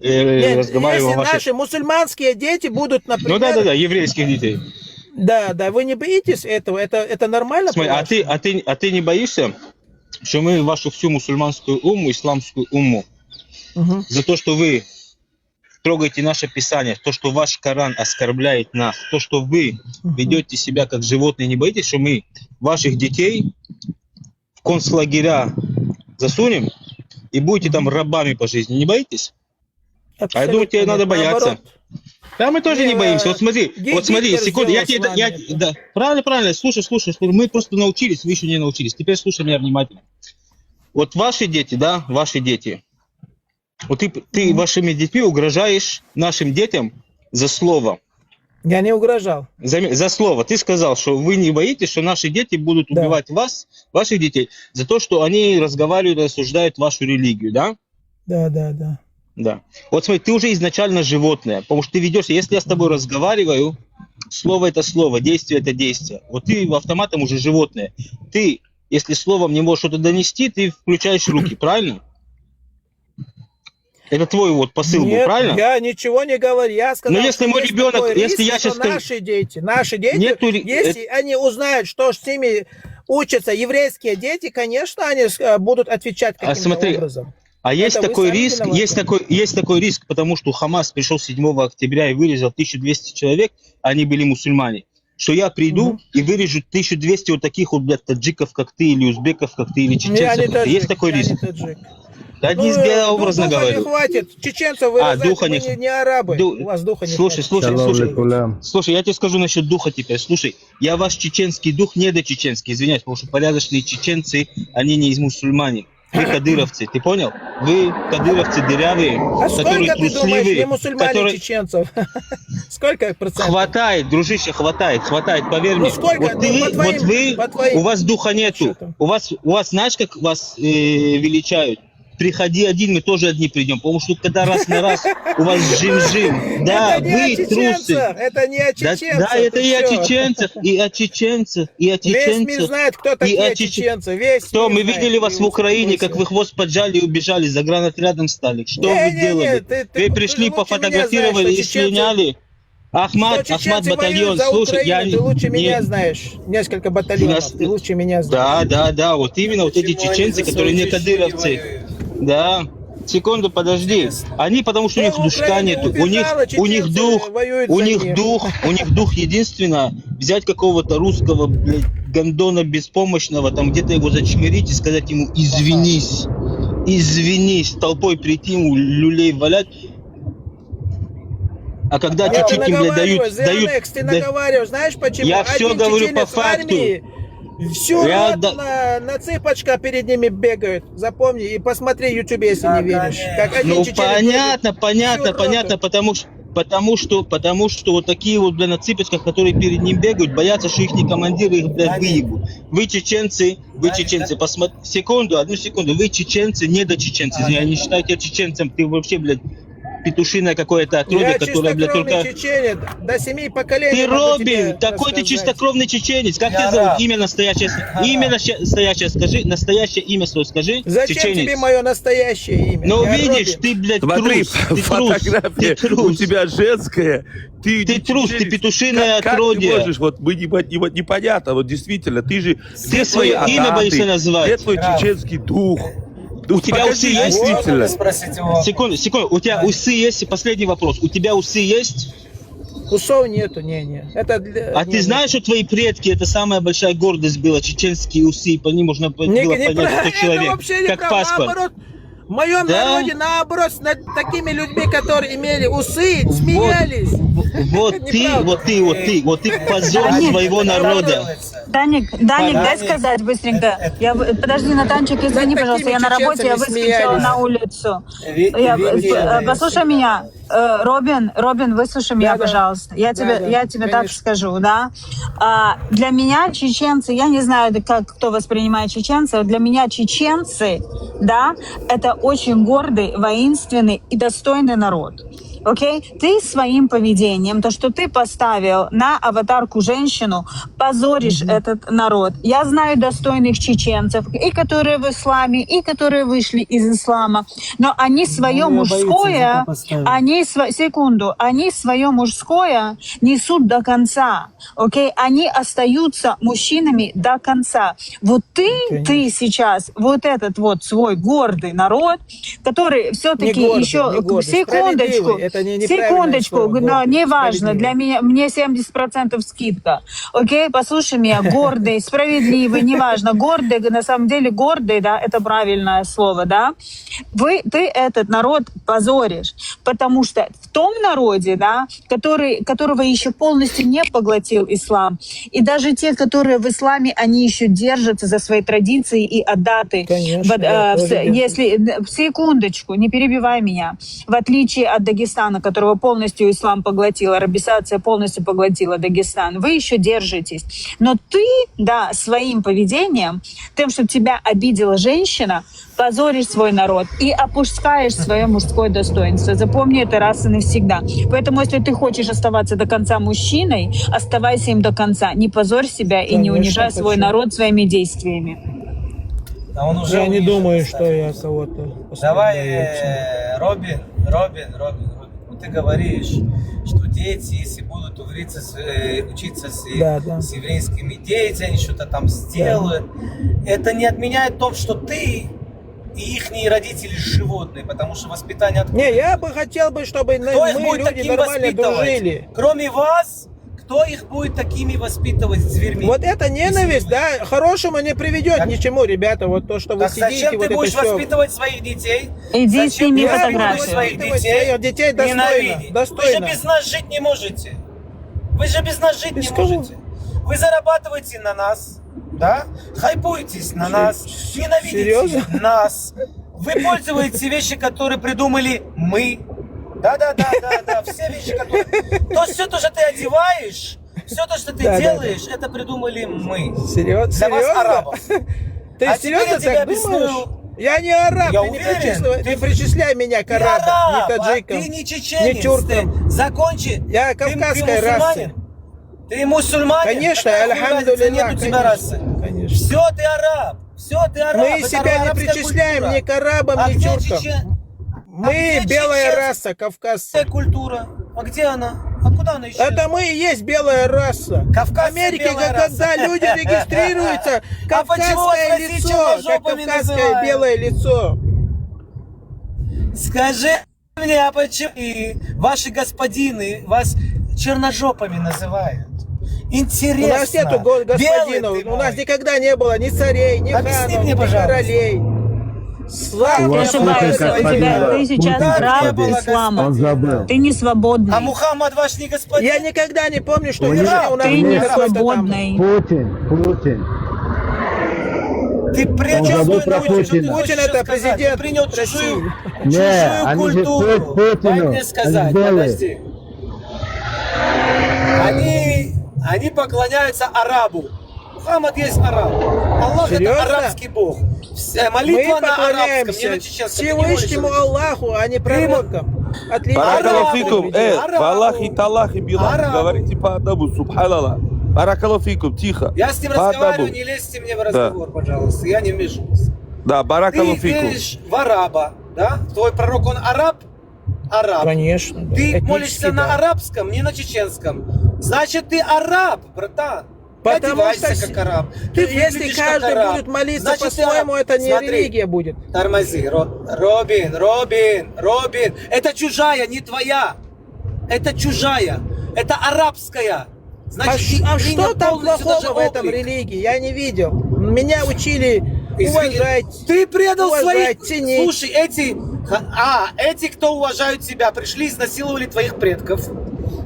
разговариваю если о ваших... наши мусульманские дети будут, Ну например... да, еврейских детей. Да, вы не боитесь этого? Это нормально? Смотри, ты не боишься, что мы вашу всю мусульманскую умму, исламскую умму, Угу. за то, что вы трогаете наше Писание, то, что ваш Коран оскорбляет нас, то, что вы ведете себя как животные, не боитесь, что мы ваших детей в концлагеря засунем и будете там рабами по жизни? Не боитесь? Абсолютно А я думаю, тебе нет, надо бояться. наоборот. Да, мы тоже не боимся. Вот смотри, секунду, да, правильно, слушай, мы просто научились, вы еще не научились. Теперь слушай меня внимательно. Вот ваши дети, да, ваши дети. Вот ты вашими детьми угрожаешь нашим детям за слово. Я не угрожал. За слово. Ты сказал, что вы не боитесь, что наши дети будут убивать вас, ваших детей, за то, что они разговаривают и осуждают вашу религию, да? Да. Да. Вот смотри, ты уже изначально животное, потому что ты ведешься, если я с тобой разговариваю, слово это слово, действие это действие. Вот ты автоматом уже животное. Ты, если словом не можешь что-то донести, ты включаешь руки, правильно? Это твой вот посыл был, правильно? Я ничего не говорю. Я сказал, но если мой ребенок, если я сейчас скажу... Наши дети, если они узнают, что с ними учатся еврейские дети, конечно, они будут отвечать каким-то образом. А есть такой риск, есть такой риск, потому что Хамас пришел 7 октября и вырезал 1200 человек, они были мусульмане, что я приду и вырежу 1200 вот таких вот, блядь, таджиков, как ты, или узбеков, как ты, или чеченцев, как ты. Есть такой риск? Да не образно говорю. Не хватит. Чеченцев вырезать, не арабы. У вас духа не хватит. Слушай, я тебе скажу насчет духа теперь. Слушай, я ваш чеченский дух недочеченский, извиняюсь, потому что порядочные чеченцы, они не из мусульмане. Вы кадыровцы, ты понял? Вы кадыровцы дырявые, которые трусливые. Сколько ты думаешь, не мусульмане чеченцев? Сколько процентов? Хватает, дружище, хватает, поверь мне. Сколько? Вот вы, у вас духа нету. У вас, знаешь, как вас величают? Приходи один, мы тоже одни придем, потому что когда раз на раз у вас жим-жим, да, вы трусы. Это не о чеченцах. Да, это и о чеченцах, и о чеченцах, и о чеченцах. Весь мир знает, кто такие чеченцы. Что, мы видели вас в Украине, как вы хвост поджали и убежали, загранотрядом стали. Что вы делали? Вы пришли, пофотографировали и слиняли. Ахмад батальон, слушай, ты лучше меня знаешь, несколько батальонов, ты лучше меня знаешь. Да, вот именно вот эти чеченцы, которые не кадыровцы. Да, секунду, подожди. Они, потому что у них душка нету, у них дух единственное, взять какого-то русского, блядь, гондона беспомощного, там где-то его зачмирить и сказать ему извинись, толпой прийти ему люлей валять. А когда чуть-чуть им, блядь, дают... Ты наговариваешь, знаешь почему? Я все говорю по факту. Всю роду на цыпочках перед ними бегают. Запомни и посмотри в YouTube, если не веришь. Ну понятно, потому что вот такие вот, блядь, на цыпочках, которые перед ним бегают, боятся, что их командиры их, блядь, выебут. Вы чеченцы, посмотрите, одну секунду, вы чеченцы, недочеченцы, я не считаю тебя чеченцем, ты вообще, блядь, петушиное какое-то отродье, которое, блядь, только... чеченец, до 7 поколений. Ты Робин, какой ты чистокровный чеченец, как тебя зовут? Имя настоящее скажи, настоящее имя свое скажи. Зачем чеченец. Тебе мое настоящее имя? Ну видишь, ты, блядь, смотри, фотография у тебя женская. Ты трус, ты петушиное отродье. Как ты можешь, вот мы непонятно, вот действительно, ты же... Ты свое имя боишься назвать. Где твой чеченский дух? У тебя усы есть? Секунду. У тебя усы есть? Последний вопрос. У тебя усы есть? Усов нету, не. Ты знаешь, что твои предки, это самая большая гордость была, чеченские усы, по ним можно было понять, кто человек, как паспорт. Наоборот, в моем народе, наоборот, над такими людьми, которые имели усы, смеялись. Вот ты позор своего народа. Даник, дай сказать быстренько. Подожди, Натанчик, извини, пожалуйста, я на работе, я выскочила на улицу. Послушай меня, Робин, выслушай меня, пожалуйста. Я тебе так скажу, да. Для меня чеченцы, я не знаю, кто воспринимает чеченцев, для меня чеченцы, да, это очень гордый, воинственный и достойный народ. окей? Ты своим поведением, то, что ты поставил на аватарку женщину, позоришь этот народ. Я знаю достойных чеченцев, и которые в исламе, и которые вышли из ислама, но они свое мужское, они свое мужское несут до конца, окей? Они остаются мужчинами до конца. Вот ты сейчас, вот этот вот свой гордый народ, который все-таки еще, секундочку, но неважно, для меня, мне 70% скидка, окей? Послушай меня, гордый, справедливый, неважно, гордый, на самом деле гордый, да, это правильное слово, да? Ты этот народ позоришь, потому что в том народе, да, которого еще полностью не поглотил ислам, и даже те, которые в исламе, они еще держатся за свои традиции и адаты. Конечно, Секундочку, не перебивай меня. В отличие от Дагестана, которого полностью ислам поглотил, арабизация полностью поглотила Дагестан, вы еще держитесь. Но ты, да, своим поведением, тем, что тебя обидела женщина, позоришь свой народ и опускаешь свое мужское достоинство. Запомни это раз и навсегда. Поэтому, если ты хочешь оставаться до конца мужчиной, оставайся им до конца. Не позорь себя и не унижай свой народ своими действиями. А он уже я не думаю, что я кого-то... Давай, Робин, ну ты говоришь, что дети, если будут учиться с еврейскими детьми, они что-то там сделают, это не отменяет то, что ты и ихние родители животные, потому что воспитание... Не, я бы хотел, чтобы мы, люди, нормально дружили. Кроме вас, кто их будет такими воспитывать зверьми? Вот эта ненависть, да, хорошему не приведет ни к чему, ребята. Вот то, что вы сидите, зачем вот ты будешь это воспитывать своих детей? Иди с ними фотографию. Своих детей достойно. Вы же без нас жить не можете. Вы зарабатываете на нас, да? Хайпуетесь на нас, ненавидите нас. Вы пользуетесь вещи, которые придумали мы. Да, все вещи, которые... Все то, что ты одеваешь, все то, что ты делаешь, это придумали мы. Серьезно? Для вас, арабов. Ты серьезно так думаешь? Я не араб, не причисляй меня к арабам, не таджикам, ты не чеченец, не тюркам. Закончи. Я кавказской расы. Ты мусульманин? Конечно, альхамдулиллах. Нет у тебя расы. Конечно. Все, ты араб. Мы себя не причисляем ни к арабам, ни к тюркам. Мы белая раса, кавказцы. Культура. А где она? А куда она исчезла? Это мы и есть белая раса. В Америке, когда люди регистрируются, кавказское лицо, как кавказское белое лицо. Скажи мне, а почему ваши господины вас черножопами называют? Интересно. У нас нету господинов, у нас никогда не было ни царей, ни ханов, ни королей. Ты ошибаешься, ты сейчас раб ислама. Ты не свободный. А Мухаммад ваш не господин? Я никогда не помню, что у нас ты не свободный. Путин. Ты Путин это президент принял России. чужую культуру. Дай мне сказать, подожди. Они поклоняются арабу. Мухаммад есть араб. Аллах это арабский бог. Молитва на арабском, не на чеченском. Всевышнему Аллаху, а не пророкам. Баракалафикум, Валлахи, Таллахи, Билах, говорите по одному, субханаллах. Баракалафикум, тихо. Я с ним разговариваю, не лезьте мне в разговор, пожалуйста, я не вмешиваюсь. Да, баракалафикум. Ты веришь в араба, да? Твой пророк, он араб? Араб. Конечно. Ты молишься на арабском, не на чеченском. Значит, ты араб, братан. Потому что как араб. Если каждый будет молиться по-своему, это не религия будет. Тормози. Робин. Это чужая, не твоя. Это чужая. Это арабская. Значит, а что там плохого в этом религии? Я не видел. Меня учили уважать. Ты предал своих... Ценить. Слушай, эти, кто уважают тебя, пришли, изнасиловали твоих предков.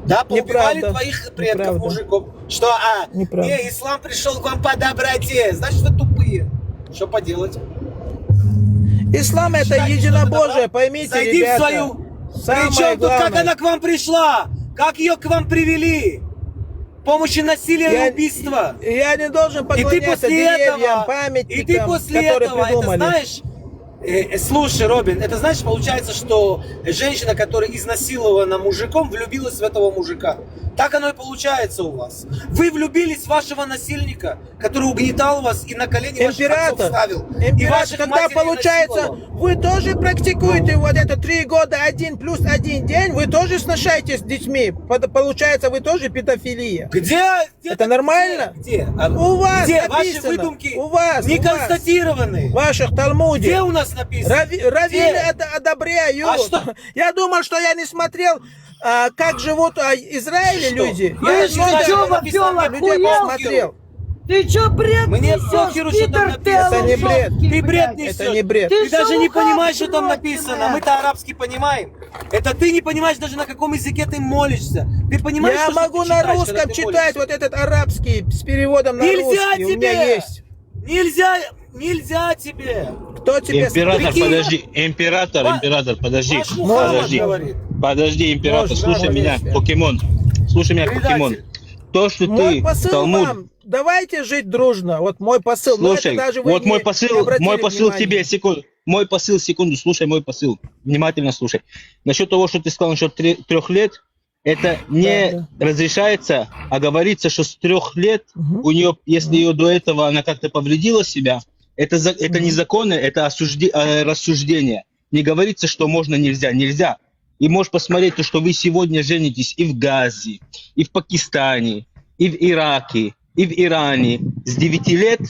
Да, поубивали твоих предков, мужиков. Что, не, ислам пришел к вам по доброте. Значит, вы тупые. Что поделать? Ислам это единобожие, поймите, зайди ребята. В свою... Причем тут, как она к вам пришла? Как ее к вам привели? Помощи насилия и убийства. Я не должен поклоняться деревьям, памятникам, и ты после которые этого, придумали. это знаешь, Слушай, Робин, это значит, получается, что женщина, которая изнасилована мужиком, влюбилась в этого мужика. Так оно и получается у вас. Вы влюбились в вашего насильника, который угнетал вас и на колени ваших отцов ставил. И Император, ваших тогда матерей получается, насиловал. вы тоже практикуете вот это 3 года 1 плюс 1 день, вы тоже сношаетесь с детьми. Получается, вы тоже педофилия. Где? Это нормально? Где? У вас Где? написано. Ваши выдумки У вас. не у вас. констатированы. В ваших Талмуде. Где у нас написано? Раввины Где? это одобряют. А что? Я думал, что я не смотрел, как живут Израиле люди. Я Я же не знаю, много что написано. людей посмотрел. Ты чё бред Мне несёшь, похеру, что там Питер, написано. ты Это не бред. лжёвский, Ты бред блядь. несешь. Это не бред. Ты даже не шелуха понимаешь, что там бросила. написано. Мы-то арабский понимаем. Это ты не понимаешь даже, на каком языке ты молишься. Ты понимаешь, Я что могу ты на читаешь, русском когда ты читать молишься? вот этот арабский с переводом на Нельзя русский. У меня тебе! есть. Нельзя тебе! Кто тебе Император, Прикинь. подожди, император, подожди, Ваш Мухаммад подожди, говорит. подожди, император, Может, слушай да, меня, конечно. покемон, слушай меня, Предатель. покемон. То, что Мой ты, посыл Талмуд, вам, давайте жить дружно. Вот мой посыл. Но слушай, это даже вы вот не- мой не посыл обратили к внимания. тебе, секунду, мой посыл, секунду, слушай мой посыл, внимательно слушай. Насчет того, что ты сказал насчет 3 лет, это не разрешается, а говорится, что с 3 лет у нее, если ее до этого она как-то повредила себя, это незаконно, это рассуждение. Не говорится, что можно, нельзя, нельзя. И можешь посмотреть то, что вы сегодня женитесь и в Газе, и в Пакистане, и в Ираке, и в Иране с 9 лет,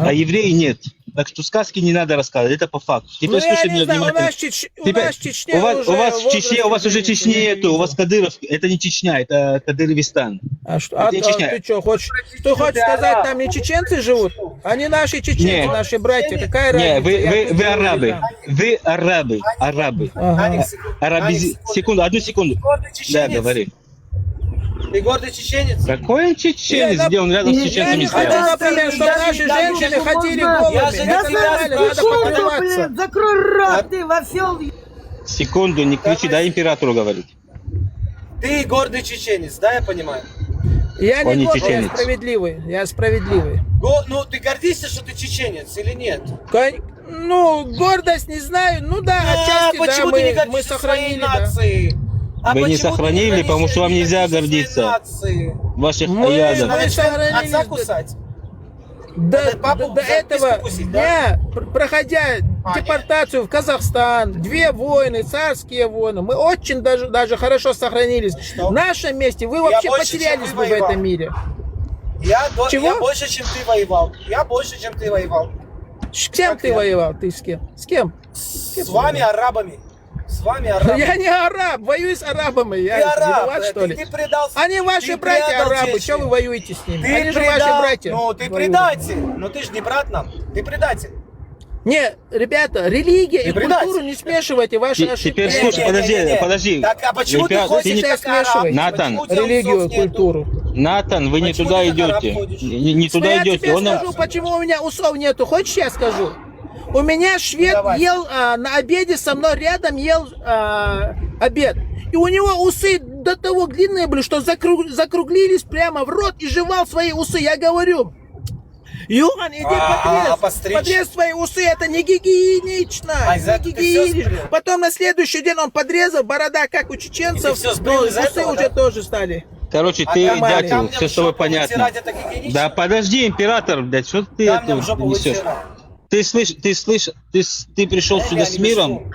а евреи нет. Так что сказки не надо рассказывать, это по факту. Теперь Ну, я слушай не меня знаю, у внимательно. нас Теперь, в Чечне у вас в Чечне, у вас уже возраст Чечни не нету, у вас Кадыров, это не Чечня, это Кадыровистан. А что? Это не Чечня. Ты что, хочешь сказать, там не чеченцы живут? Они наши чеченцы, Не. наши братья. Какая Не, разница? вы арабы, вы арабы. Ага. Секунду, одну секунду. Гордый Да, чеченец? говори. Ты гордый чеченец? Какой он чеченец, где он рядом с Я чеченцами не стоял? хочу, например, чтобы Я наши же- женщины я ходили же- голыми. я же Это не нормально, знаю, надо что покрываться. Закрой рот, ты вовсел. Секунду, не кричи, дай императору говорить. Ты гордый чеченец, да, я понимаю? Я Он не не гордый, я чеченец. справедливый. Я справедливый. Ну, ты гордишься, что ты чеченец или нет? Ну, гордость не знаю. Ну да, отчасти, почему да, ты не мы гордишься своей сохранили, да. нацией? Вы не почему ты сохранили, гордишься потому что вам и не нельзя гордишься гордиться. своей нацией? Ваших Мы- аядов. мы- Надо что, сохранились, отца да. кусать? До Надо папу до взять, этого письку кусить, да? проходя депортацию в Казахстан, 2 войны, царские войны, мы очень даже хорошо сохранились. Что? В нашем месте вы вообще больше, чем потерялись ты бы в воевал. этом мире. Чего? Я больше, чем ты воевал. Я больше, чем ты воевал. С кем Как ты я? воевал? Ты с кем? С кем? С вами, арабами. С вами, арабами. Я не араб, воюю с арабами. Ты Я араб, виноват, что ли? ты предал. Они ваши ты братья предал арабы, Чечню. что вы воюете с ними? Ты Они же предал, ваши братья. ну ты воюют. предатель. Но ты же не брат нам. Ты предатель. Не, ребята, религия Ты и предатель. культуру не смешивайте, ваши ошибки. Теперь слушай, подожди. Так, а почему ты Ребят, ходишь ты не- как араб? смешивай. Натан. Почему у тебя Религию усов и нету? культуру. Натан, вы не Почему туда ты как араб идете. ходишь? Не туда Я идете. тебе Он нам- скажу, почему у меня усов нету. Хочешь, я скажу? У меня швед Давай. ел на обеде со мной рядом ел обед. И у него усы до того длинные были, что закруглились прямо в рот и жевал свои усы. Я говорю, Юхан, иди постричь. подрежь свои усы, это не гигиенично. А из-за этого ты всё сбрил? Потом на следующий день он подрезал, борода, как у чеченцев, И ты всё сбрил но из-за усы этого, уже да? тоже стали. Короче, А ты камнем дятел, все с тобой жопу понятно. вытирать, это гигиенично? Да подожди, император, блядь, что ты Камнем это жопу несешь? вытирать. Ты пришел сюда Я с не миром.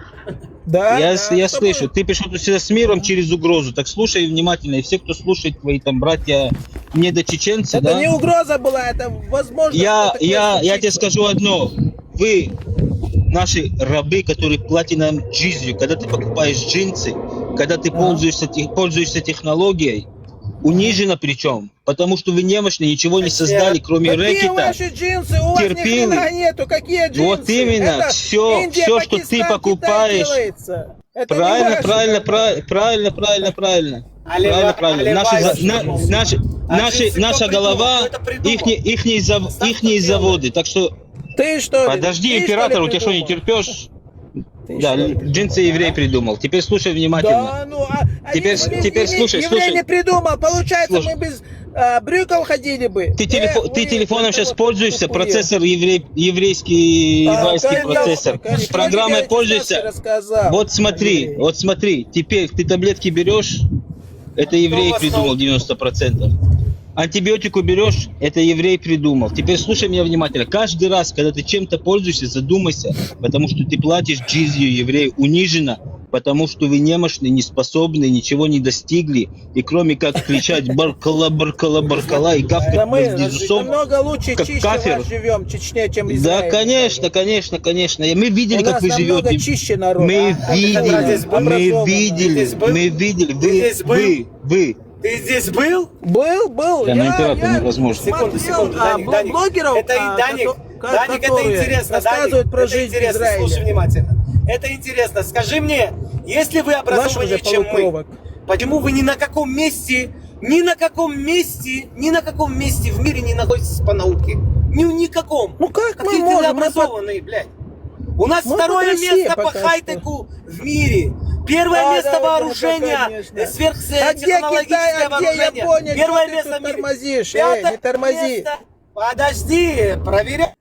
Да, Я да, слышу, ты пришел сюда с миром через угрозу. Так слушай внимательно, и все, кто слушает, твои там братья недочеченцы, Это да? не угроза была, это возможно. Я такое тебе случится. скажу одно. Вы наши рабы, которые платят нам джизью, когда ты покупаешь джинсы, когда ты пользуешься технологией, унижено причем, потому что вы немощны, ничего не создали, кроме Какие рэкета. ваши джинсы? У вас ни терпели. хрена нету. Какие джинсы? Вот именно, Это всё, Индия, всё, что ты Пакистан, покупаешь. Китай делается. Это не Правильно, ваши. правильно. Оливай, Наша голова, кто это придумал? ихние заводы. Так что Ты что ли? подожди, Ты, император, что у ли, тебя что, не придумал? терпешь? Ты Да, что ли? джинсы еврей придумал. Теперь слушай внимательно. Да, ну, Теперь слушай, еврей слушай. не придумал. Получается, Слушай. мы брюков ходили бы. Ты вы телефоном вот сейчас вот пользуешься, тупые. процессор еврейский Конечно, процессор. конечно. Программой Я тебе пользуешься. рассказал. Вот смотри, теперь ты таблетки берешь, это еврей в придумал основном? 90%. Антибиотику берешь, это еврей придумал. Теперь слушай меня внимательно. Каждый раз, когда ты чем-то пользуешься, задумайся, потому что ты платишь джизью еврею униженно, потому что вы немощны, неспособны, ничего не достигли, и кроме как кричать баркала, баркала, баркала и Да гавкать мы без усов, намного лучше, как чище кафир. вас живем, Чечне, чем Да, Израиль. конечно. Мы видели, У как нас вы намного живете. чище народ. Мы видели, Здесь был? вы. Ты здесь был? Был. Да, на императора невозможно. Секунду, Даник. блогеров, Это Даник, это которые интересно, рассказывают про это жизнь интересно, Израиля. слушай внимательно. Это интересно. Скажи мне, если вы Ваших же образованнее, чем мы, полукровок. почему вы ни на каком месте в мире не находитесь по науке? Никаком. Ну как мы Какие можем? образованные, блядь. У нас Мы второе под Россией место по пока хай-теку в мире. Первое Да, место да, вооружения, конечно. А где сверхтехнологическое Китай, а где вооружение. Япония? Первое Что ты место тут в мире. тормозишь? Пятое Не тормози. место. Подожди, проверяй.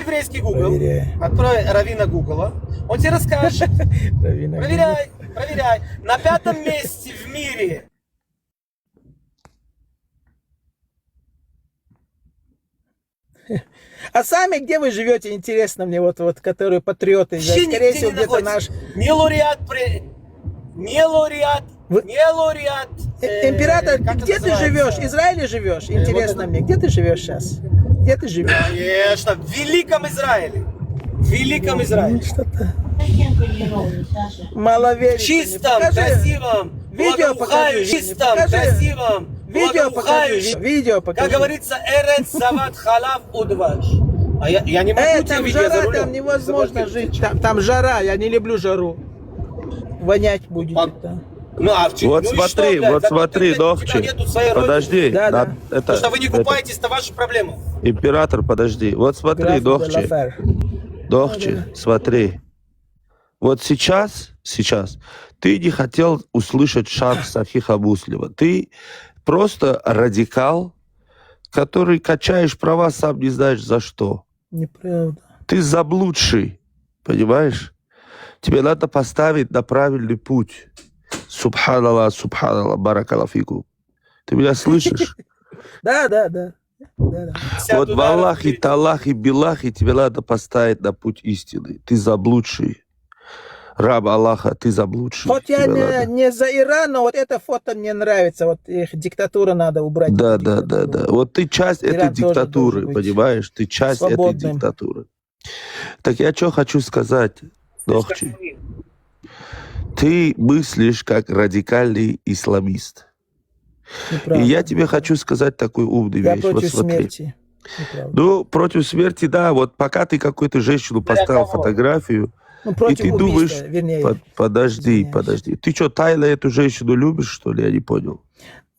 Еврейский Google. Проверяй. Открой раввина Гугла. Он тебе расскажет. Проверяй. На 5-м месте в мире. А сами где вы живете, интересно мне, вот которые патриоты, да, Вообще скорее нигде всего, не где-то наш... находится. Не лауреат. Император, как где это ты живешь? называется? В Израиле живешь? Интересно мне, где ты живешь сейчас? Где ты живешь? Конечно, в Великом Израиле. В Великом Израиле. Что-то мало верится. Чистом, Покажи. красивом, Видео покажи. чистом, Покажи. красивом, Видео покажи. благоухающем. Видео покажи. Как говорится, эрец зават халав удваш. А я не могу тебя Там видеть за жара, рулем. там невозможно Забыл. жить. Там жара, я не люблю жару. Вонять будет там. Ну, а Вот ну и смотри, что, блядь, вот смотри, у тебя Дохчи. нету своей родины. Подожди, Да, да. То, что вы не купаетесь, это ваша проблема. Император, подожди. Вот смотри, Дохчи. Дохчи, смотри. Вот сейчас ты не хотел услышать шар Сахиха Муслима. Ты просто радикал, который качаешь права, сам не знаешь за что. Неправда. Ты заблудший, понимаешь? Тебе надо поставить на правильный путь. Субханаллах, баракаллах фику. Ты меня слышишь? Да. Вот в Аллахе, Талахе, Билахе тебе надо поставить на путь истины. Ты заблудший. Раб Аллаха, ты заблудший. Вот я Тебе надо. не за Иран, но вот это фото мне нравится. Вот их диктатуру надо убрать. Да. Диктатуру. Вот ты часть Иран этой тоже диктатуры, должен быть понимаешь? Ты часть свободным. этой диктатуры. Так я что хочу сказать, Дохчи. Ты мыслишь как радикальный исламист. Неправда. И я тебе хочу сказать такую умную Я вещь. против Вот смотри. смерти. Неправда. Ну, против смерти, да. Вот пока ты какую-то женщину поставил фотографию, Ну, и против ты убийства, думаешь... вернее. Подожди. извиняюсь. Ты что, тайно эту женщину любишь, что ли? Я не понял.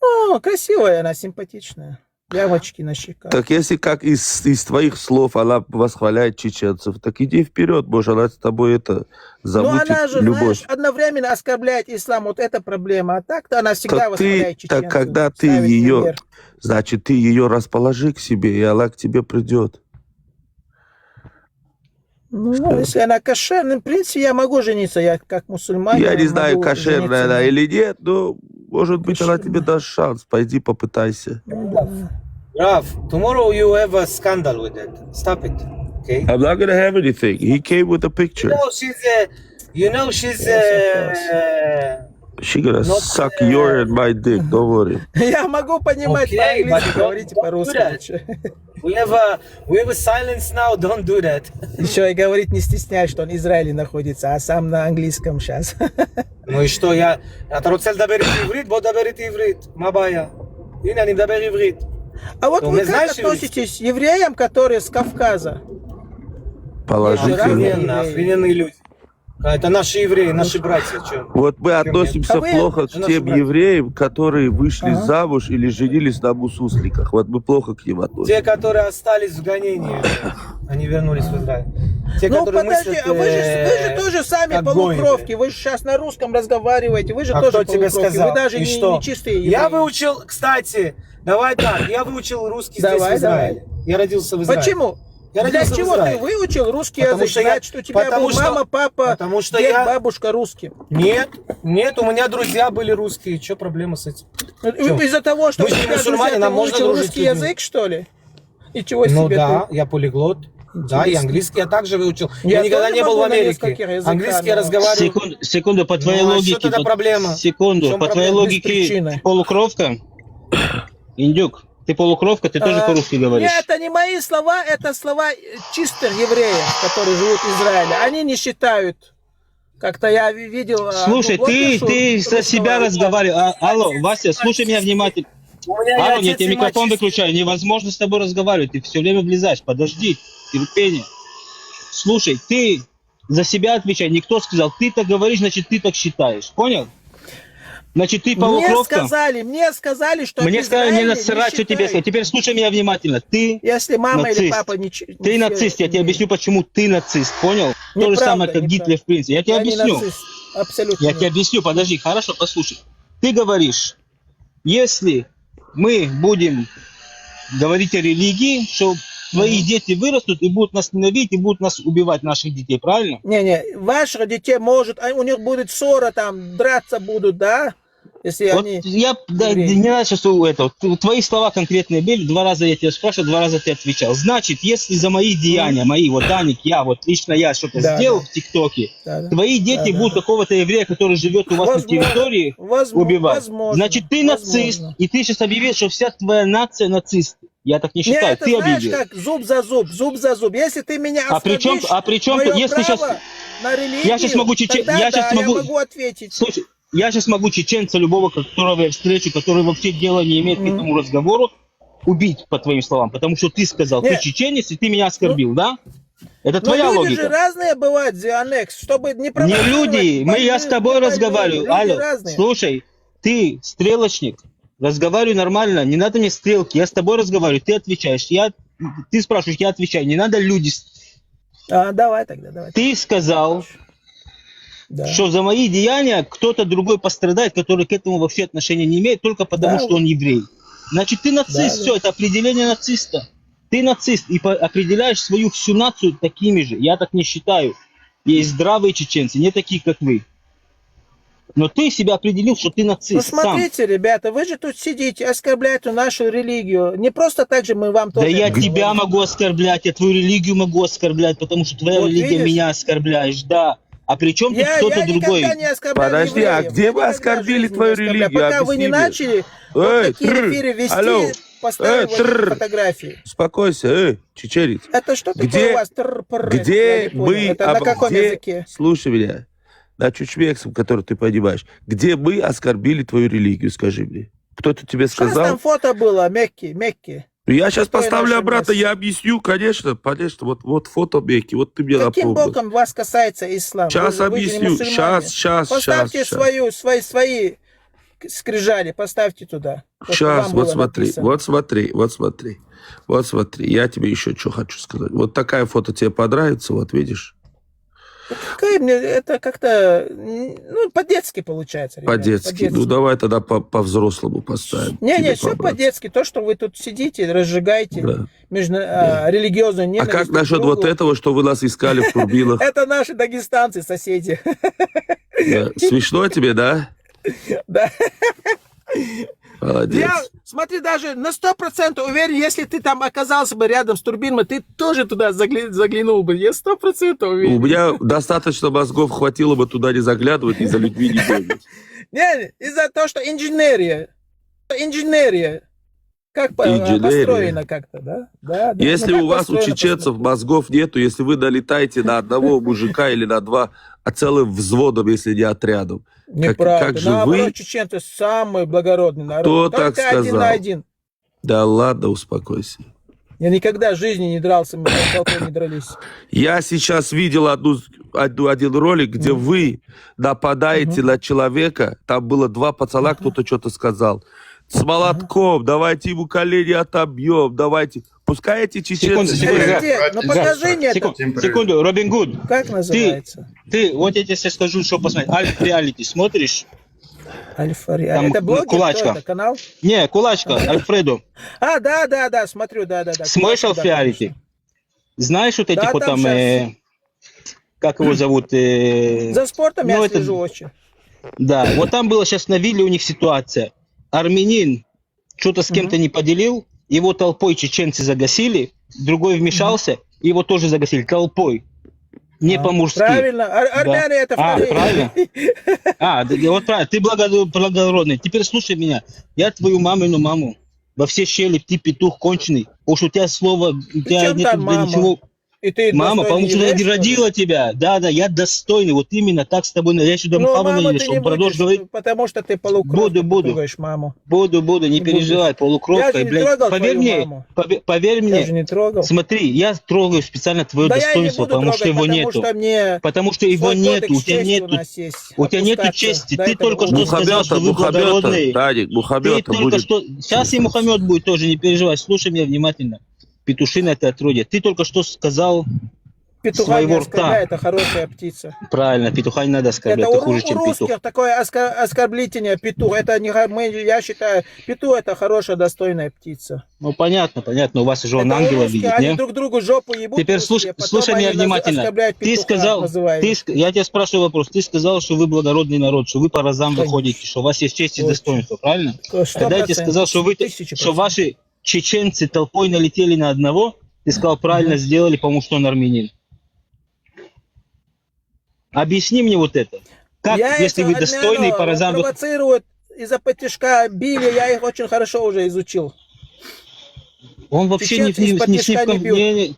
Ну, красивая она, симпатичная. Ямочки на щеках. Так если как из твоих слов она восхваляет чеченцев, так иди вперед, может, она с тобой Ну, замутит она же, любовь. знаешь, одновременно оскорбляет ислам. Вот это проблема. А так-то она всегда восхваляет чеченцев. Так когда ты ставит ее, вверх. значит, ты ее расположи к себе, и Аллах к тебе придет. Ну, если она кошерная, в принципе, я могу жениться. Я как мусульманин. Я не знаю, могу кошерная жениться она на- или нет, но, может быть, она Кошерная. тебе даст шанс. Пойди попытайся. Rav, tomorrow you have a scandal with it. Stop it. Okay? I'm not gonna have anything. He came with a picture. You know she's She gonna Not, suck your and my dick, don't worry. Я могу понимать Okay, по-английски, but говорите don't по-русски do that. лучше. we have a silence now. Don't do that. Еще и говорить не стесняюсь, что он в Израиле находится, а сам на английском сейчас. Ну и что, אתה רוצה לדבר איתי עברית? בוא דבר איתי עברית. מה הבעיה? הנה, אני מדבר עברית. А вот Ну, вы мы как знаешь, относитесь к евреям, которые с Кавказа? Положительно. Охрененные люди. Это наши евреи, наши братья. Чё? Вот мы относимся А вы- плохо к Это тем наши братья. евреям, которые вышли Ага. замуж или женились на мусусликах. Вот мы плохо к ним Те, относимся. которые остались в гонении. Они вернулись в Израиль. Те, Ну которые подожди, мыслят, а вы же тоже сами как полукровки. гоины. Вы же сейчас на русском разговариваете. Вы же А тоже кто тебе полукровки. сказал? Вы даже И не, что? не чистые Я евреи. выучил, кстати, давай так, я выучил русский здесь, Давай, в Израиле. Я родился в Израиле. Почему? Я Для родился в чего ты Израиле. выучил русский Потому язык? что я- Значит, что у тебя потому был что- мама, папа, потому что дед, я- бабушка русские. Нет, у меня друзья были русские. Что проблема с этим? Чё? Из-за того, что Мы у же не тебя мусульмане, друзья, нам ты можно выучил дружить с русский людьми. язык, что ли? И чего Ну себе да, ты? я полиглот. Да, и английский я также выучил. Я Я никогда тоже не был в могу на Америке. нескольких языках, Английский я но- разговариваю. Секунду, по твоей Ну, а логике... что тогда проблема? Секунду, В чем по твоей проблема? Без логике, причины. ты полукровка? Индюк, ты полукровка, ты тоже по-русски говоришь. Нет, это не мои слова, это слова чистых евреев, которые живут в Израиле. Они не считают. Как-то я видел... Слушай, одну ты блогершу за себя русского. разговариваешь. Алло, Вася, слушай меня внимательно. У меня и Алло, отец, я тебе и мать микрофон чистые. выключаю. Невозможно с тобой разговаривать. Ты все время влезаешь. Подожди, терпение. Слушай, ты за себя отвечай. Никто сказал, ты так говоришь, значит, ты так считаешь. Понял? Значит, ты полукровка. Мне сказали, что Мне в сказали, мне Израиле насрать, не что тебе считают. сказать. Теперь слушай меня внимательно. Ты Если мама или нацист. папа не... Ты нацист, я тебе объясню, почему ты нацист, понял? То же Неправда, самое, как неправда. Гитлер, в принципе. Я тебе Я не объясню. нацист. Абсолютно. Я нет. тебе объясню, подожди, хорошо, послушай. Ты говоришь, если мы будем говорить о религии, что твои дети вырастут и будут нас ненавидеть, и будут нас убивать, наших детей, правильно? Не, ваших детей может, у них будет ссора, там, драться будут, да? Если Вот они... я, да, евреи. не надо сейчас это. Твои слова конкретные были, 2 раза я тебя спрашивал, 2 раза ты отвечал. Значит, если за мои деяния, мои, вот Даник, я, вот лично я что-то Да, сделал да. в ТикТоке, Да. твои дети Да, будут да. какого-то еврея, который живет у вас на территории, убивать. Возможно, Значит, ты нацист, возможно. и ты сейчас объявил, что вся твоя нация нацист. Я так не Не, считаю, это ты знаешь, объявил. как зуб за зуб. Если ты меня А при чем- оскорбишь, а при чем мое тут, если право щас- на религию, Я щас могу тогда я щас да, могу- я могу ответить. Слушай, я сейчас могу чеченца любого, которого я встречу, который вообще дела не имеет к этому разговору, убить, по твоим словам. Потому что ты сказал, Нет. ты чеченец, и ты меня оскорбил, да? Это Но твоя люди логика. же разные бывают, Зианекс, чтобы не Не провоцировать люди, я с тобой больные, разговариваю. люди Алло, разные. слушай, ты стрелочник, разговаривай нормально, не надо мне стрелки, я с тобой разговариваю, ты отвечаешь, ты спрашиваешь, я отвечаю, не надо люди. Давай тогда, давай. Ты сказал, Да. что за мои деяния кто-то другой пострадает, который к этому вообще отношения не имеет, только потому, Да. что он еврей. Значит, ты нацист, Да, все, это определение нациста. Ты нацист и определяешь свою всю нацию такими же. Я так не считаю. Есть здравые чеченцы, не такие, как вы. Но ты себя определил, что ты Ну нацист сам. смотрите, ребята, вы же тут сидите, оскорбляете нашу религию. Не просто так же мы вам Да тоже... я говорим. тебя могу оскорблять, я твою религию могу оскорблять, потому что твоя Вот религия видишь? меня оскорбляешь, да. А при чем тут кто-то другой? никогда не оскорблял Подожди, евреев. а где вы Никогда в оскорбили жизни твою не оскорблял. религию? Пока вы не Объясни мне. начали вот такие тррр, эфиры вести, алло, поставили вот эти тррр. фотографии. Успокойся, чеченец. Это что такое Где- у вас? Тррр-пррр? Я Где не понял. мы... Это на каком где- языке? Слушай меня. На чучмекском, который ты понимаешь. Где мы оскорбили твою религию, скажи мне? Кто-то тебе Что там сказал? фото было? Мекки. Я сейчас Какое поставлю наше обратно, место? я объясню, конечно. Вот фото Мекки, вот ты мне Каким напомнил. боком вас касается ислам? Сейчас Вы же не объясню, мусульмане. сейчас. Поставьте свои скрижали, поставьте туда. Вот Сейчас, вам вот было смотри, написано. вот смотри, я тебе еще что хочу сказать. Вот такая фото тебе понравится, вот видишь? Какая мне, это как-то, по-детски получается. ребята, По-детски. Ну давай тогда по-взрослому поставим. Не, тебе все по-братски. по-детски. То, что вы тут сидите, разжигаете Да. религиозную А ненависть. как друг насчет к вот другу. этого, что вы нас искали в турбинах? Это наши дагестанцы, соседи. Да. Смешно тебе, да? Да. Молодец. Я, смотри, даже на 100% уверен, если ты там оказался бы рядом с турбиной, ты тоже туда заглянул бы. Я 100% уверен. У меня достаточно мозгов хватило бы туда не заглядывать и за людьми не бегать. Не, из-за того, что инженерия. Как Инженерия. построена как-то, да? Да. Если Ну, как у вас, у построена, чеченцев, мозгов нету, если вы налетаете на одного мужика или на два, а целым взводом, если не отрядом, Неправда. как же Наоборот, вы- чеченцы самый благородный народ. Кто Только так один сказал? на один. да ладно, успокойся. Я никогда в жизни не дрался, мы с толпой не дрались. Я сейчас видел один ролик, где вы нападаете на человека, там было 2 пацана, кто-то что-то сказал. С молотком, давайте ему колени отобьем, давайте. Пускай эти Секунду, чеченцы... секунду. Подожди, ну покажи мне это. Секунду, Робин Гуд. Как называется? Ты, вот я тебе сейчас скажу, что посмотреть. Альф Реалити смотришь? Альфа-Реалити. Там Это блогер? кулачка. Кто это? Канал? Не, Кулачка, Альфредо. А, да, смотрю, да. Смотришь Альф Да, Реалити? конечно. Знаешь вот этих Да, вот там там, как его зовут? За спортом ну, я это- слежу очень. Да, вот там была сейчас на вилле у них ситуация. Армянин что-то с кем-то не поделил, его толпой чеченцы загасили, другой вмешался, его тоже загасили толпой. Не по-мужски. Правильно, армяне это вторые. правильно. Да, вот правильно, ты благородный. Теперь слушай меня. Я твою мамину маму во все щели, ты петух конченый. Уж у тебя слово, у тебя чем нет там мама? ничего. И ты Мама, достойный потому что еврей, она что ли? родила тебя. Да, я достойный. Вот именно так с тобой. Я сюда Ну, Мухаммада маму не ты нашел. не Он продолжит будешь, говорить. потому что ты полукровка. Буду. ты трогаешь маму. Буду, не Не переживай, Я полукровка. же не Блядь, трогал поверь твою мне, маму. поверь Я же мне. не трогал. Смотри, я трогаю специально твое Да я и не достоинство, буду потому трогать, что его потому нету. что мне Потому что его свой нету, кодекс у тебя чести нету. у нас есть. У тебя нету Опускаться чести. до Ты этого только что уровня. сказал, что вы благородные. Тадик, Ты Мухаммета только будет... что... Сейчас и Мухаммед будет тоже, не переживай. Слушай меня внимательно. Петушиное ты отродье. Ты только что сказал Петуха не своего оскорбляй, рта. это хорошая птица. Правильно, петуха не надо оскорблять, Это ты хуже, у чем русских петух. такое оскорбление петух. Это не, я считаю, петух это хорошая, достойная птица. Ну, понятно. У вас уже он Это у ангела русских, видит, они не? друг другу жопу ебут. Теперь русские, потом слушай меня они внимательно. оскорбляют Ты петуха, сказал, называют. я тебя спрашиваю вопрос. Ты сказал, что вы благородный народ, что вы по разам Конечно. выходите, что у вас есть честь и Очень. достоинство, правильно? 100%. Когда я тебе сказал, что вы, 1000%. что ваши чеченцы толпой налетели на одного, ты сказал, правильно сделали, потому что он армянин. Объясни мне вот это. Как, если вы достойны и по разам выходите? провоцируют из-за потешка, били, я их очень хорошо уже изучил. Он вообще не Чеченцы из-под тишка не бьют.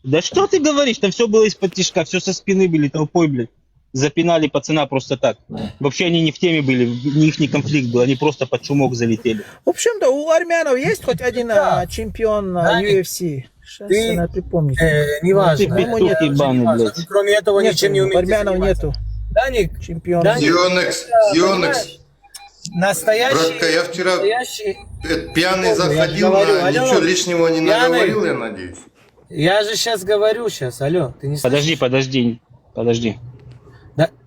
Да что ты говоришь? Там все было из-под тишка, все со спины были, толпой, блядь. Запинали пацана просто так. Вообще они не в теме были, не их не конфликт был, они просто под шумок залетели. В общем-то, у армянов есть хоть один чемпион UFC? Сейчас Ты- надо припомнить. Ты Неважно. По-моему, петух нет. ебаный, блядь. Кроме этого ничем не Нету, у умеете армянов заниматься. нету Даник, чемпиона. Да, Зионекс, понимаешь? Настоящий... братка, я вчера настоящий... пьяный Я заходил, говорю, на... алло, ничего лишнего не пьяный. наговорил, я надеюсь. Я же сейчас говорю, алло, ты не слышишь? Подожди.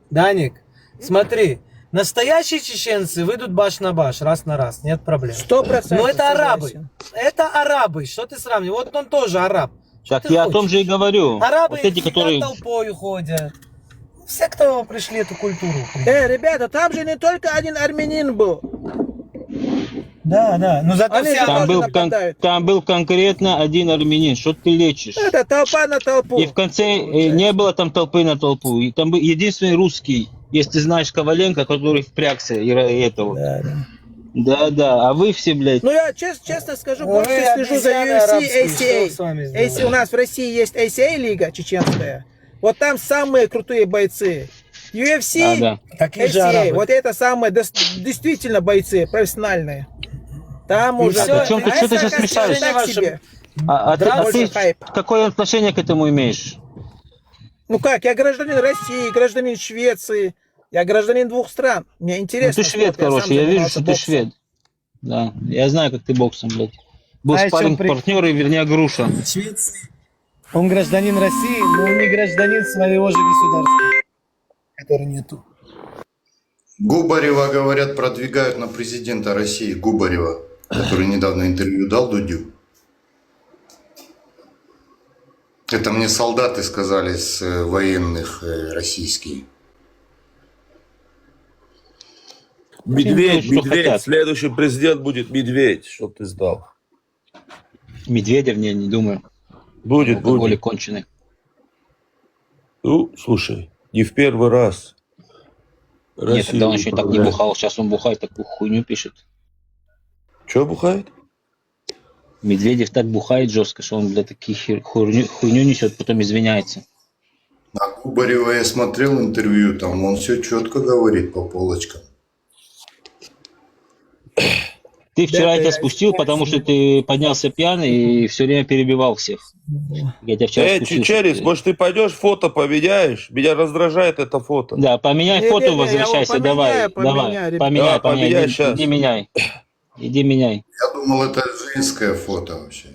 Даник, смотри, настоящие чеченцы выйдут баш на баш, раз на раз, нет проблем. 100%. Но это арабы. согласен. Это арабы, что ты сравниваешь? Вот он тоже араб. Что Так ты я о хочешь? том же и говорю. Арабы Вот эти, всегда которые... толпой ходят. Все, кто пришли эту культуру. Ребята, там же не только один армянин был. Да. Но зато Они все же арабы. тоже нападают. Там был конкретно один армянин. Что ты лечишь? Это толпа на толпу. И в конце не было там толпы на толпу. И там был единственный русский, если ты знаешь Коваленко, который впрягся и этого. Да. А вы все, блядь. Ну, я честно скажу, Ну, больше вы слежу за обезьяны UFC, арабские, что с вами ACA. сделать? У нас в России есть ACA лига чеченская. Вот там самые крутые бойцы. UFC, Да. Такие же ACA, арабы. вот это самые действительно бойцы, профессиональные. Там уже... всё, Причем ты что ты сейчас мешаешь? Так себе. А Больше ты хайп. какое отношение к этому имеешь? Ну как, я гражданин России, гражданин Швеции, я гражданин 2 стран. Мне Ну, интересно. ты швед, спорт, сам короче, я вижу, занимался что ты боксом. швед. Да, я знаю, как ты боксом, блядь. Был А о чем спарринг-партнер и вернее груша. Швеции. Он гражданин России, но он не гражданин своего же государства. Который нету. Губарева, говорят, продвигают на президента России. Губарева, который недавно интервью дал Дудю. Это мне солдаты сказали с военных российских. Медведь, Что хотят. следующий президент будет Медведь, чтоб ты знал. Медведев, не думаю. Будет. Алкоголик конченый. Ну, слушай, не в первый раз. Нет, тогда он еще так не бухал. Сейчас он бухает, такую хуйню пишет. Че бухает? Медведев так бухает жестко, что он, блядь, такие хуйню несет, потом извиняется. А Губарева я смотрел интервью, там он все четко говорит по полочкам. Ты вчера Да, это спустил, потому что ты поднялся пьяный и все время перебивал всех. Я тебя вчера спустил. Чечерец, может ты пойдешь фото поменяешь? Меня раздражает это фото. Да, поменяй Не-не-не, фото, я его возвращайся, давай. поменяю, ребят. Поменяй, Да, поменяй щас. Иди меняй. Я думал, это женское фото вообще.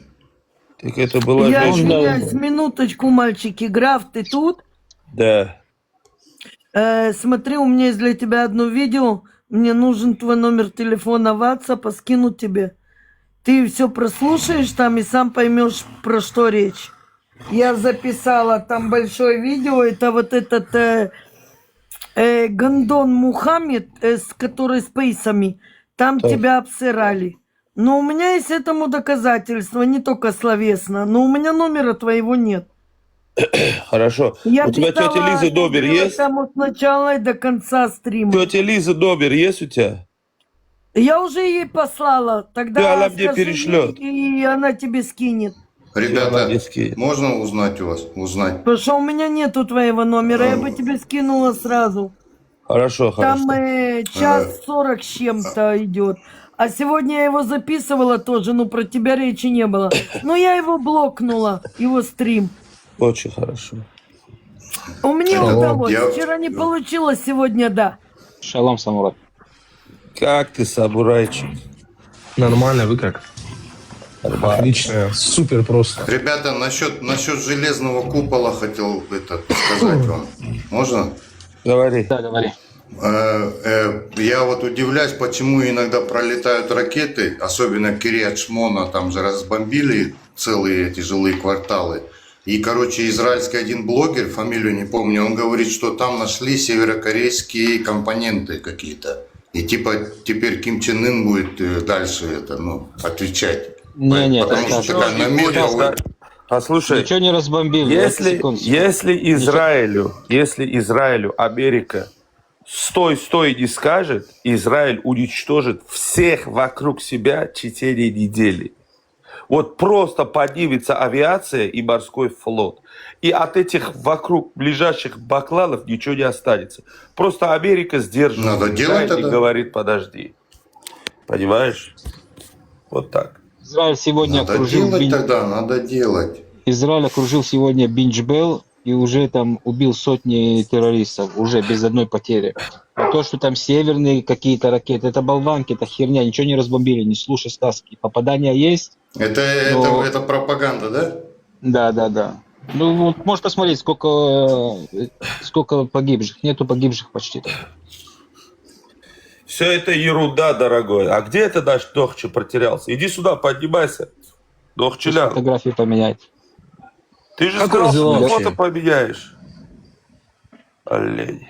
Так это была Я женщина. извиняюсь, минуточку, мальчики. Граф, ты тут? Да. Смотри, у меня есть для тебя одно видео. Мне нужен твой номер телефона WhatsApp, скинуть тебе. Ты все прослушаешь там и сам поймешь, про что речь. Я записала там большое видео. Это вот этот Гондон Мухаммед, который с пейсами. Там Так. тебя обсырали. Но у меня есть этому доказательство, не только словесно. Но у меня номера твоего нет. Хорошо. Я У тебя писала тетя Лиза это Добер дело есть? там от начала и до конца стрима. Тетя Лиза Добер есть у тебя? Я уже ей послала. Тогда Да, она мне скажи перешлет. ей, и она тебе скинет. Ребята, Молодецкий. можно узнать у вас? Узнать. Потому что у меня нету твоего номера, я бы тебе скинула сразу. Хорошо, Там хорошо. час 40 с чем-то идет. А сегодня я его записывала тоже, но про тебя речи не было. Но я его блокнула, его стрим. Очень хорошо. У меня Шалом. удалось. Я- Вчера не получилось, сегодня да. Шалом, самурай. Как ты, самурайчик? Нормально, вы как? Отлично, супер просто. Ребята, насчет железного купола хотел сказать вам. Можно? Говори. Да, говори. Я вот удивляюсь, почему иногда пролетают ракеты, особенно Кириат Шмона, там же разбомбили целые эти жилые кварталы. И, короче, израильский один блогер, фамилию не помню, он говорит, что там нашли северокорейские компоненты какие-то. И типа теперь Ким Чен Ын будет дальше отвечать. Не, Потому так, что такая намеренная... Послушай, Ничего не разбомбили. если Секунду. если Израилю Америка стой не скажет, Израиль уничтожит всех вокруг себя в течение недели. Вот просто поднимется авиация и морской флот. И от этих вокруг ближайших бакланов ничего не останется. Просто Америка сдерживает Надо делать Израиль и это. говорит, подожди. Понимаешь? Вот так. Израиль сегодня Надо окружил делать тогда, надо делать. Израиль окружил сегодня Бинчбелл и уже там убил сотни террористов, уже без одной потери. А то, что там северные какие-то ракеты, это болванки, это херня, ничего не разбомбили, не слушай сказки. Попадания есть. Это пропаганда, да? Да. Ну, вот можешь посмотреть, сколько погибших. Нету погибших почти. Все это ерунда, дорогой. А где это наш Дохче потерялся? Иди сюда, поднимайся. Дохчелян. Фотографии поменять. Ты же Как сказал, он дела что вообще? фото поменяешь. Олень.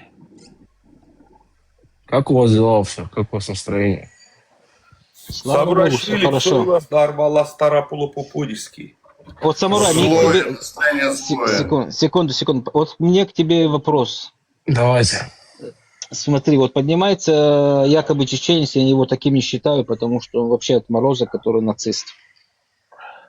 Как у вас дела все? Как у вас настроение? Слава Богу, все Собращили, все у хорошо. нас нормально, старополупопудиский. Вот, Самурай, Злое, состояние злое. секунду. Вот мне к тебе вопрос. Давайте. Смотри, вот поднимается якобы чеченец, я его таким не считаю, потому что он вообще отморозок, который нацист.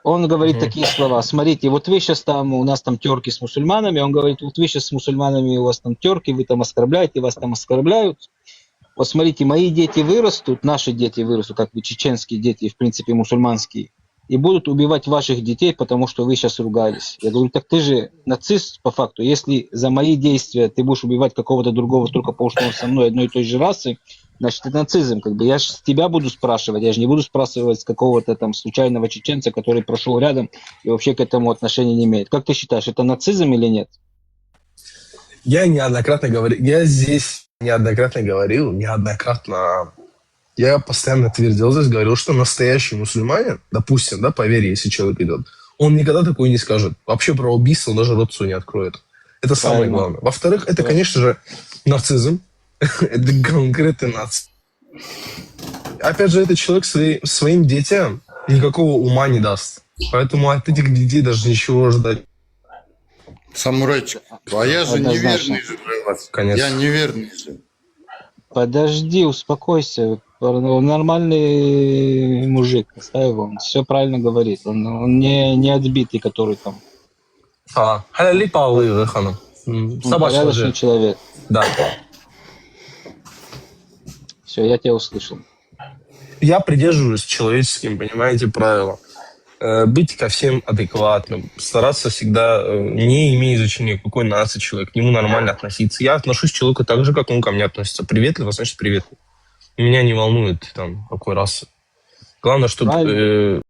Он говорит такие слова: смотрите, вот вы сейчас там, у нас там терки с мусульманами, он говорит, вот вы сейчас с мусульманами, у вас там терки, вы там оскорбляете, вас там оскорбляют. Вот смотрите, мои дети вырастут, наши дети вырастут, как бы чеченские дети, в принципе, мусульманские, и будут убивать ваших детей, потому что вы сейчас ругались. Я говорю, так ты же нацист по факту. Если за мои действия ты будешь убивать какого-то другого только потому, что он со мной одной и той же расы, значит, это нацизм. Как бы я же с тебя буду спрашивать, я же не буду спрашивать с какого-то там случайного чеченца, который прошел рядом и вообще к этому отношения не имеет. Как ты считаешь, это нацизм или нет? Я неоднократно говорил, я постоянно твердил здесь, говорил, что настоящий мусульманин, допустим, да, по вере, если человек идет, он никогда такое не скажет. Вообще про убийство он даже рот свой не откроет. Это самое Правильно. главное. Во-вторых, это, конечно же, нацизм. Это конкретный нацизм. Опять же, этот человек своим детям никакого ума не даст. Поэтому от этих детей даже ничего ждать. Самурайчик, а я же Однозначно. неверный же для вас. Конечно. Я неверный же. Подожди, успокойся. Он нормальный мужик, оставь его, он все правильно говорит. Он не отбитый, который там Халяли палы, хану. Собачий порядочный же. человек. Да. Все, я тебя услышал. Я придерживаюсь человеческим, понимаете, правилам. Быть ко всем адекватным, стараться всегда, не имея значения, какой нации человек, к нему нормально относиться. Я отношусь к человеку так же, как он ко мне относится. Приветливо, значит приветливо. Меня не волнует, там, какой расы. Главное, чтобы